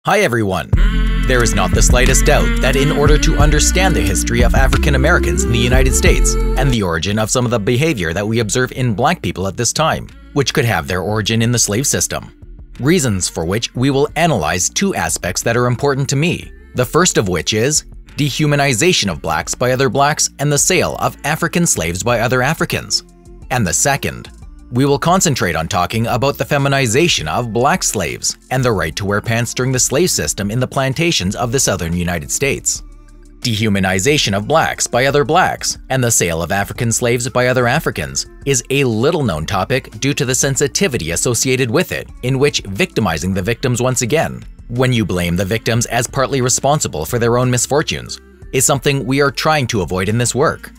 Hi everyone! There is not the slightest doubt that in order to understand the history of African Americans in the United States and the origin of some of the behavior that we observe in black people at this time, which could have their origin in the slave system, reasons for which we will analyze two aspects that are important to me, the first of which is dehumanization of blacks by other blacks and the sale of African slaves by other Africans, and the second, we will concentrate on talking about the feminization of black slaves and the right to wear pants during the slave system in the plantations of the southern United States. Dehumanization of blacks by other blacks and the sale of African slaves by other Africans is a little-known topic due to the sensitivity associated with it, in which victimizing the victims once again, when you blame the victims as partly responsible for their own misfortunes, is something we are trying to avoid in this work.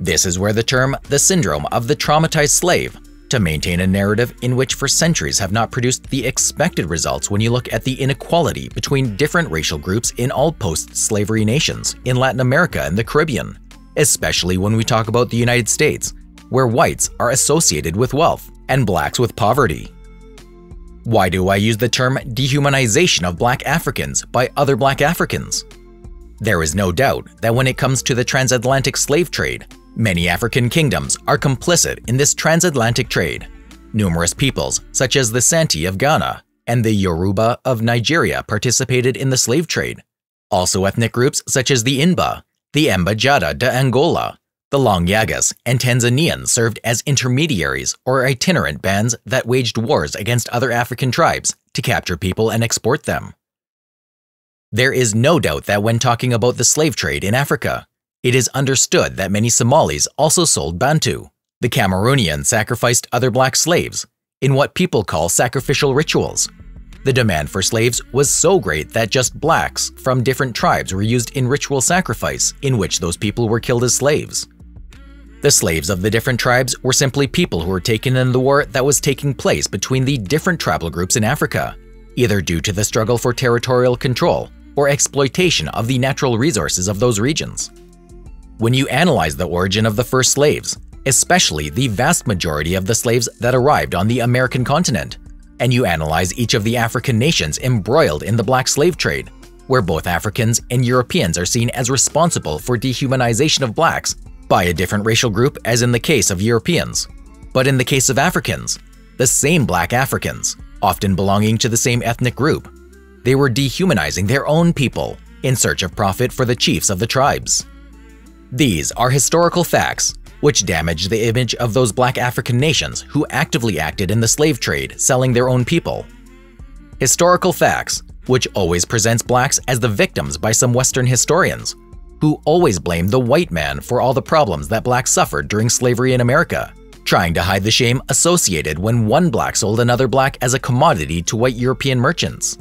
This is where the term "the syndrome of the traumatized slave" to maintain a narrative in which for centuries have not produced the expected results when you look at the inequality between different racial groups in all post-slavery nations in Latin America and the Caribbean, especially when we talk about the United States, where whites are associated with wealth and blacks with poverty. Why do I use the term dehumanization of black Africans by other black Africans? There is no doubt that when it comes to the transatlantic slave trade, many African kingdoms are complicit in this transatlantic trade. Numerous peoples, such as the Santi of Ghana and the Yoruba of Nigeria, participated in the slave trade. Also ethnic groups such as the Inba, the Embajada de Angola, the Longyagas, and Tanzanians served as intermediaries or itinerant bands that waged wars against other African tribes to capture people and export them. There is no doubt that when talking about the slave trade in Africa, it is understood that many Somalis also sold Bantu. The Cameroonians sacrificed other black slaves in what people call sacrificial rituals. The demand for slaves was so great that just blacks from different tribes were used in ritual sacrifice in which those people were killed as slaves. The slaves of the different tribes were simply people who were taken in the war that was taking place between the different tribal groups in Africa, either due to the struggle for territorial control or exploitation of the natural resources of those regions. When you analyze the origin of the first slaves, especially the vast majority of the slaves that arrived on the American continent, and you analyze each of the African nations embroiled in the black slave trade, where both Africans and Europeans are seen as responsible for dehumanization of blacks by a different racial group as in the case of Europeans. But in the case of Africans, the same black Africans, often belonging to the same ethnic group, they were dehumanizing their own people in search of profit for the chiefs of the tribes. These are historical facts which damage the image of those black African nations who actively acted in the slave trade selling their own people. Historical facts which always presents blacks as the victims by some Western historians, who always blame the white man for all the problems that blacks suffered during slavery in America, trying to hide the shame associated when one black sold another black as a commodity to white European merchants.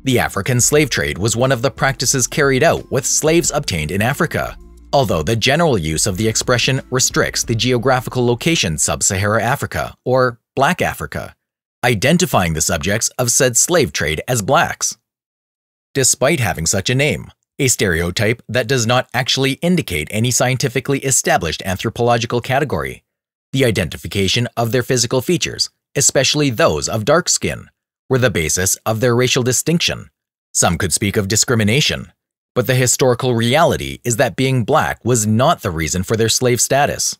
The African slave trade was one of the practices carried out with slaves obtained in Africa, although the general use of the expression restricts the geographical location sub-Sahara Africa or Black Africa, identifying the subjects of said slave trade as blacks. Despite having such a name, a stereotype that does not actually indicate any scientifically established anthropological category, the identification of their physical features, especially those of dark skin, were the basis of their racial distinction. Some could speak of discrimination, but the historical reality is that being black was not the reason for their slave status.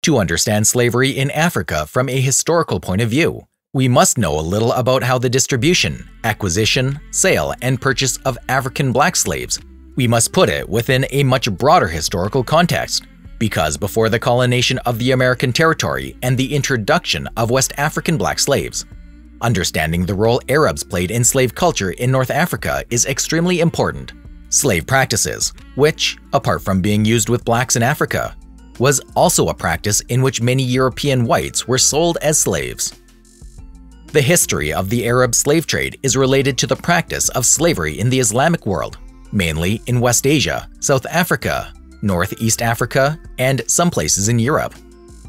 To understand slavery in Africa from a historical point of view, we must know a little about how the distribution, acquisition, sale, and purchase of African black slaves. We must put it within a much broader historical context, because before the colonization of the American territory and the introduction of West African black slaves, understanding the role Arabs played in slave culture in North Africa is extremely important. Slave practices, which, apart from being used with blacks in Africa, was also a practice in which many European whites were sold as slaves. The history of the Arab slave trade is related to the practice of slavery in the Islamic world, mainly in West Asia, South Africa, Northeast Africa, and some places in Europe,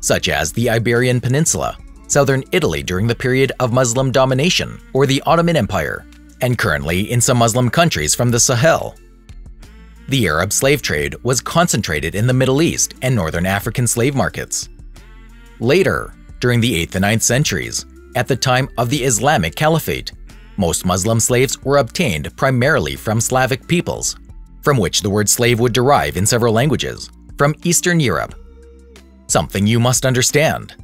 such as the Iberian Peninsula, southern Italy during the period of Muslim domination or the Ottoman Empire, and currently in some Muslim countries from the Sahel. The Arab slave trade was concentrated in the Middle East and Northern African slave markets. Later, during the 8th and 9th centuries, at the time of the Islamic Caliphate, Most Muslim slaves were obtained primarily from Slavic peoples, from which the word slave would derive in several languages, from Eastern Europe. Something you must understand: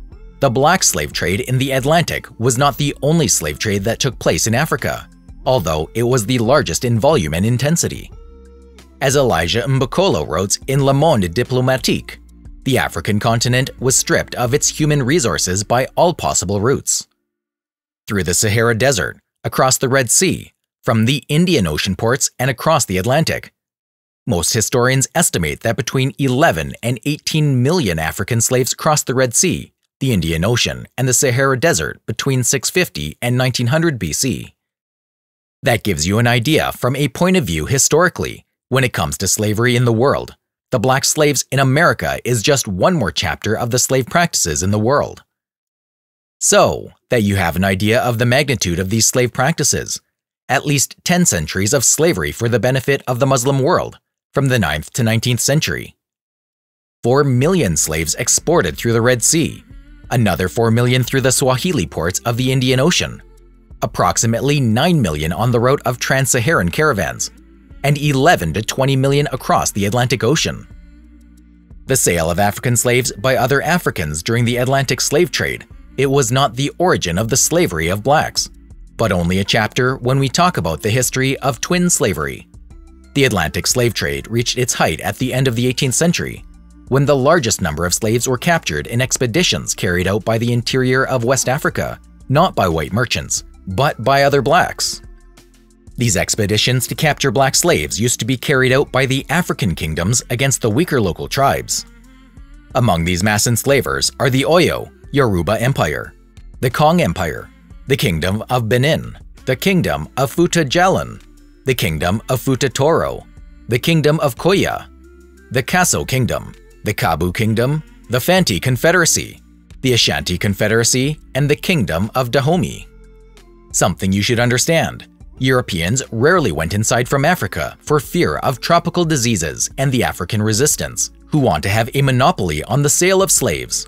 the black slave trade in the Atlantic was not the only slave trade that took place in Africa, although it was the largest in volume and intensity. As Elijah Mbokolo wrote in Le Monde Diplomatique, the African continent was stripped of its human resources by all possible routes. Through the Sahara Desert, across the Red Sea, from the Indian Ocean ports and across the Atlantic. Most historians estimate that between 11 and 18 million African slaves crossed the Red Sea, the Indian Ocean, and the Sahara Desert between 650 and 1900 BC. That gives you an idea from a point of view historically. When it comes to slavery in the world, the black slaves in America is just one more chapter of the slave practices in the world. So that you have an idea of the magnitude of these slave practices, at least 10 centuries of slavery for the benefit of the Muslim world, from the 9th to 19th century. 4 million slaves exported through the Red Sea, another 4 million through the Swahili ports of the Indian Ocean, approximately 9 million on the route of trans-Saharan caravans, and 11 to 20 million across the Atlantic Ocean. The sale of African slaves by other Africans during the Atlantic slave trade, it was not the origin of the slavery of blacks, but only a chapter when we talk about the history of twin slavery. The Atlantic slave trade reached its height at the end of the 18th century, when the largest number of slaves were captured in expeditions carried out by the interior of West Africa, not by white merchants, but by other blacks. These expeditions to capture black slaves used to be carried out by the African kingdoms against the weaker local tribes. Among these mass enslavers are the Oyo, Yoruba Empire, the Kong Empire, the Kingdom of Benin, the Kingdom of Futa Jalan, the Kingdom of Futa Toro, the Kingdom of Koya, the Kaso Kingdom, the Kabu Kingdom, the Fanti Confederacy, the Ashanti Confederacy, and the Kingdom of Dahomey. Something you should understand: Europeans rarely went inside from Africa for fear of tropical diseases and the African resistance, who want to have a monopoly on the sale of slaves.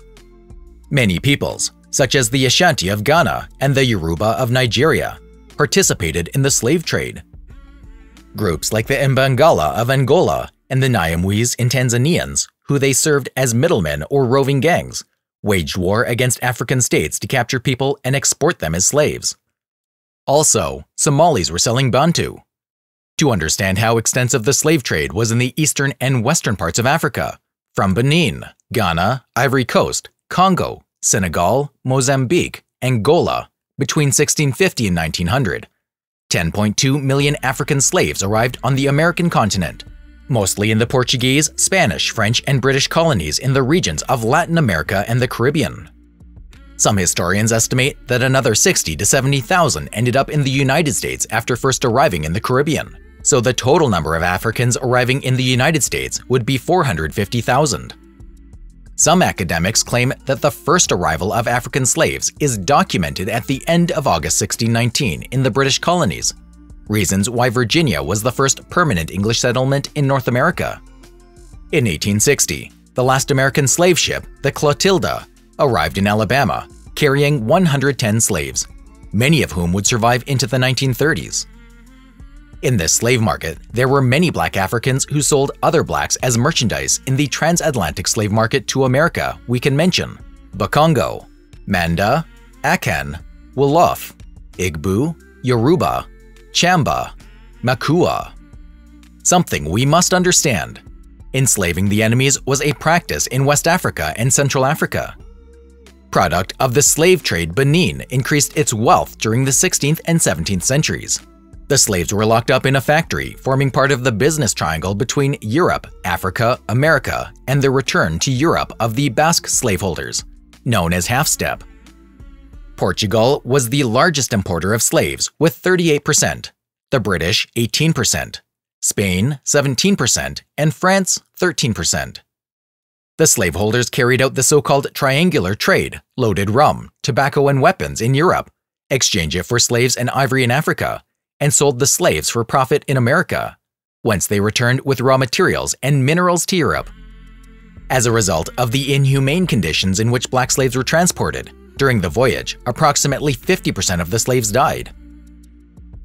Many peoples, such as the Ashanti of Ghana and the Yoruba of Nigeria, participated in the slave trade. Groups like the Mbangala of Angola and the Nyamwezi in Tanzanians, who they served as middlemen or roving gangs, waged war against African states to capture people and export them as slaves. Also, Somalis were selling Bantu. To understand how extensive the slave trade was in the eastern and western parts of Africa, from Benin, Ghana, Ivory Coast, Congo, Senegal, Mozambique, Angola, between 1650 and 1900, 10.2 million African slaves arrived on the American continent, mostly in the Portuguese, Spanish, French, and British colonies in the regions of Latin America and the Caribbean. Some historians estimate that another 60 to 70,000 ended up in the United States after first arriving in the Caribbean, so the total number of Africans arriving in the United States would be 450,000. Some academics claim that the first arrival of African slaves is documented at the end of August 1619 in the British colonies, reasons why Virginia was the first permanent English settlement in North America. In 1860, the last American slave ship, the Clotilda, arrived in Alabama, carrying 110 slaves, many of whom would survive into the 1930s. In this slave market, there were many black Africans who sold other blacks as merchandise in the transatlantic slave market to America. We can mention Bakongo, Manda, Akan, Wolof, Igbo, Yoruba, Chamba, Makua. Something we must understand: enslaving the enemies was a practice in West Africa and Central Africa. Product of the slave trade, Benin increased its wealth during the 16th and 17th centuries. The slaves were locked up in a factory, forming part of the business triangle between Europe, Africa, America, and the return to Europe of the Basque slaveholders, known as half-step. Portugal was the largest importer of slaves with 38%, the British 18%, Spain 17%, and France 13%. The slaveholders carried out the so-called triangular trade, loaded rum, tobacco, and weapons in Europe, exchanged it for slaves and ivory in Africa, and sold the slaves for profit in America, whence they returned with raw materials and minerals to Europe. As a result of the inhumane conditions in which black slaves were transported, during the voyage, approximately 50% of the slaves died.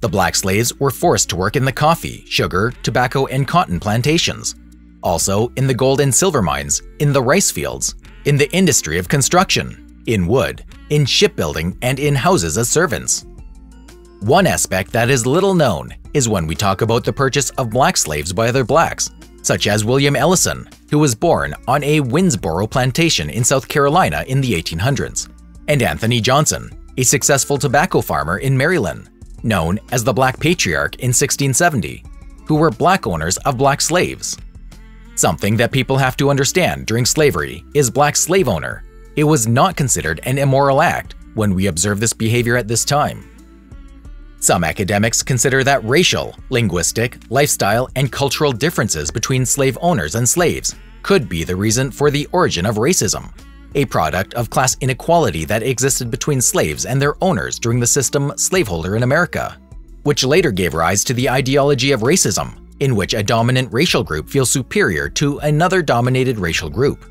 The black slaves were forced to work in the coffee, sugar, tobacco, and cotton plantations, also in the gold and silver mines, in the rice fields, in the industry of construction, in wood, in shipbuilding, and in houses as servants. One aspect that is little known is when we talk about the purchase of black slaves by other blacks, such as William Ellison, who was born on a Winnsboro plantation in South Carolina in the 1800s, and Anthony Johnson, a successful tobacco farmer in Maryland, known as the Black Patriarch in 1670, who were black owners of black slaves. Something that people have to understand during slavery is black slave owner. It was not considered an immoral act when we observe this behavior at this time. Some academics consider that racial, linguistic, lifestyle, and cultural differences between slave owners and slaves could be the reason for the origin of racism, a product of class inequality that existed between slaves and their owners during the system slaveholder in America, which later gave rise to the ideology of racism, in which a dominant racial group feels superior to another dominated racial group.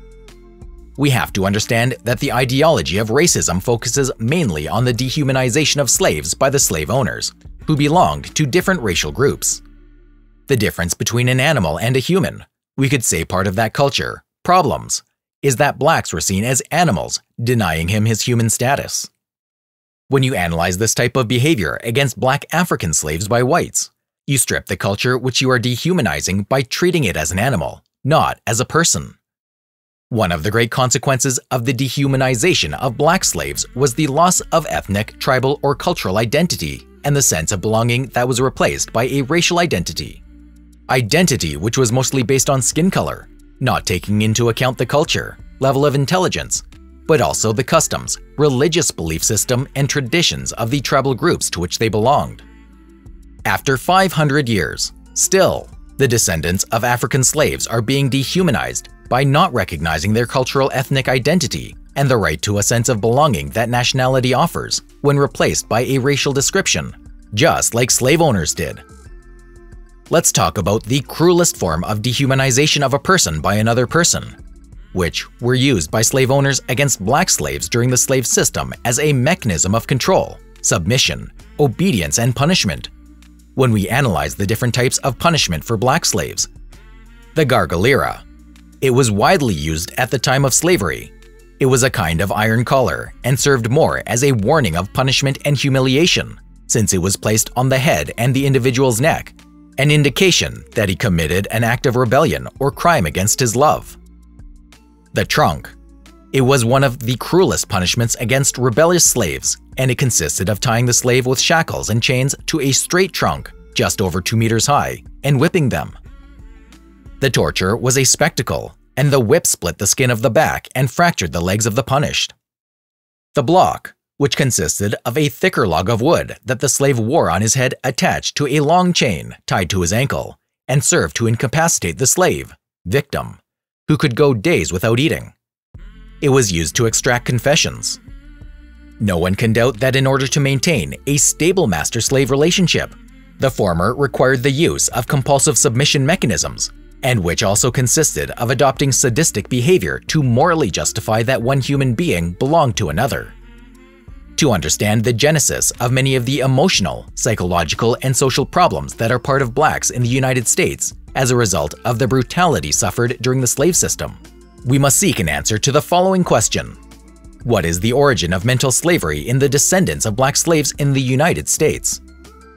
We have to understand that the ideology of racism focuses mainly on the dehumanization of slaves by the slave owners, who belonged to different racial groups. The difference between an animal and a human, we could say part of that culture, problems, is that blacks were seen as animals, denying him his human status. When you analyze this type of behavior against black African slaves by whites, you strip the culture which you are dehumanizing by treating it as an animal, not as a person. One of the great consequences of the dehumanization of black slaves was the loss of ethnic, tribal, or cultural identity and the sense of belonging that was replaced by a racial identity. Identity which was mostly based on skin color, not taking into account the culture, level of intelligence, but also the customs, religious belief system, and traditions of the tribal groups to which they belonged. After 500 years, still, the descendants of African slaves are being dehumanized by not recognizing their cultural ethnic identity and the right to a sense of belonging that nationality offers when replaced by a racial description, just like slave owners did. Let's talk about the cruelest form of dehumanization of a person by another person, which were used by slave owners against black slaves during the slave system as a mechanism of control, submission, obedience, and punishment. When we analyze the different types of punishment for black slaves, the gargalera. It was widely used at the time of slavery. It was a kind of iron collar and served more as a warning of punishment and humiliation, since it was placed on the head and the individual's neck, an indication that he committed an act of rebellion or crime against his love. The trunk. It was one of the cruelest punishments against rebellious slaves, and it consisted of tying the slave with shackles and chains to a straight trunk just over 2 meters high and whipping them. The torture was a spectacle, and the whip split the skin of the back and fractured the legs of the punished. The block, which consisted of a thicker log of wood that the slave wore on his head attached to a long chain tied to his ankle, and served to incapacitate the slave, victim, who could go days without eating. It was used to extract confessions. No one can doubt that in order to maintain a stable master-slave relationship, the former required the use of compulsive submission mechanisms, and which also consisted of adopting sadistic behavior to morally justify that one human being belonged to another. To understand the genesis of many of the emotional, psychological, and social problems that are part of blacks in the United States as a result of the brutality suffered during the slave system, we must seek an answer to the following question. What is the origin of mental slavery in the descendants of black slaves in the United States?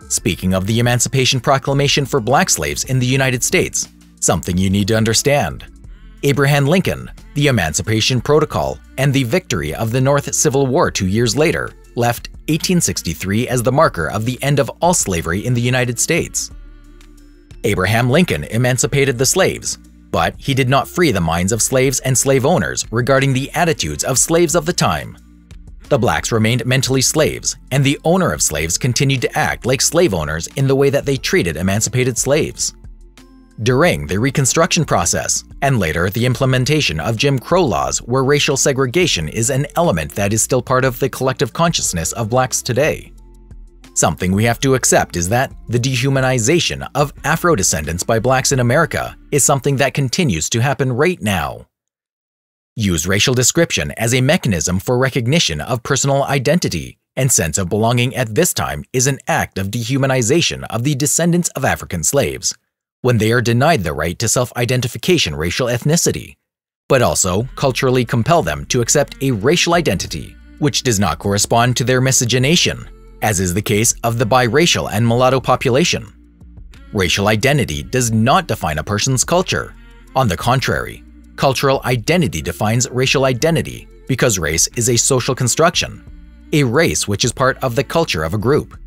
Speaking of the Emancipation Proclamation for black slaves in the United States, something you need to understand. Abraham Lincoln, the Emancipation Protocol, and the victory of the North Civil War 2 years later left 1863 as the marker of the end of all slavery in the United States. Abraham Lincoln emancipated the slaves, but he did not free the minds of slaves and slave owners regarding the attitudes of slaves of the time. The blacks remained mentally slaves, and the owner of slaves continued to act like slave owners in the way that they treated emancipated slaves. During the Reconstruction process, and later the implementation of Jim Crow laws where racial segregation is an element that is still part of the collective consciousness of blacks today. Something we have to accept is that the dehumanization of Afro-descendants by blacks in America is something that continues to happen right now. Use racial description as a mechanism for recognition of personal identity and sense of belonging at this time is an act of dehumanization of the descendants of African slaves, when they are denied the right to self-identification racial ethnicity, but also culturally compel them to accept a racial identity which does not correspond to their miscegenation, as is the case of the biracial and mulatto population. Racial identity does not define a person's culture. On the contrary, cultural identity defines racial identity because race is a social construction, a race which is part of the culture of a group.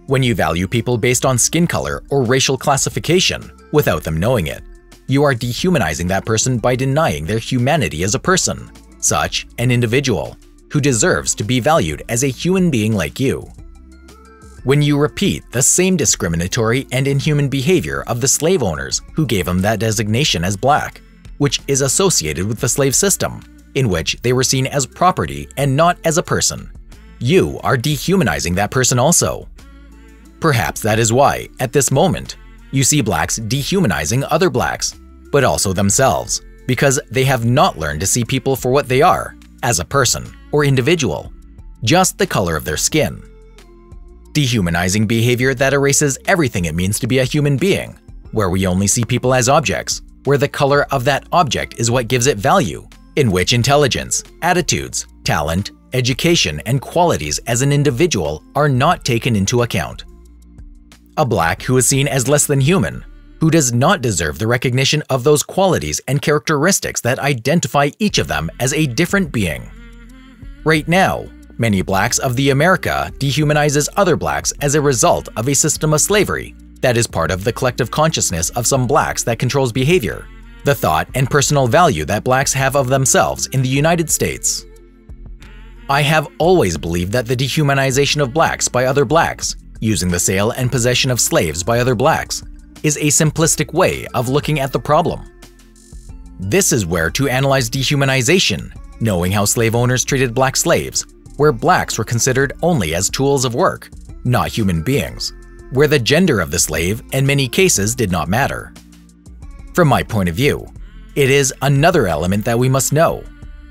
When you value people based on skin color or racial classification without them knowing it, you are dehumanizing that person by denying their humanity as a person, such an individual, who deserves to be valued as a human being like you. When you repeat the same discriminatory and inhuman behavior of the slave owners who gave them that designation as black, which is associated with the slave system, in which they were seen as property and not as a person, you are dehumanizing that person also. Perhaps that is why, at this moment, you see blacks dehumanizing other blacks, but also themselves, because they have not learned to see people for what they are, as a person or individual, just the color of their skin. Dehumanizing behavior that erases everything it means to be a human being, where we only see people as objects, where the color of that object is what gives it value, in which intelligence, attitudes, talent, education, and qualities as an individual are not taken into account. A black who is seen as less than human, who does not deserve the recognition of those qualities and characteristics that identify each of them as a different being. Right now, many blacks of the America dehumanizes other blacks as a result of a system of slavery that is part of the collective consciousness of some blacks that controls behavior, the thought and personal value that blacks have of themselves in the United States. I have always believed that the dehumanization of blacks by other blacks, using the sale and possession of slaves by other blacks, is a simplistic way of looking at the problem. This is where to analyze dehumanization, knowing how slave owners treated black slaves, where blacks were considered only as tools of work, not human beings, where the gender of the slave in many cases did not matter. From my point of view, it is another element that we must know,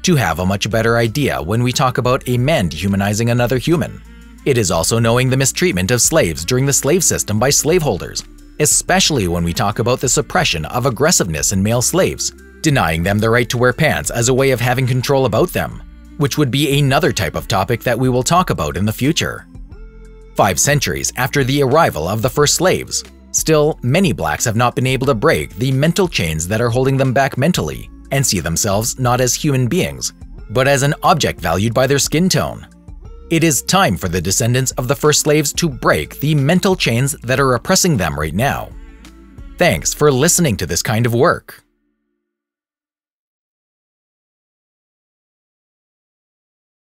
to have a much better idea when we talk about a man dehumanizing another human. It is also knowing the mistreatment of slaves during the slave system by slaveholders, especially when we talk about the suppression of aggressiveness in male slaves, denying them the right to wear pants as a way of having control about them, which would be another type of topic that we will talk about in the future. 5 centuries after the arrival of the first slaves, still many blacks have not been able to break the mental chains that are holding them back mentally and see themselves not as human beings, but as an object valued by their skin tone. It is time for the descendants of the first slaves to break the mental chains that are oppressing them right now. Thanks for listening to this kind of work.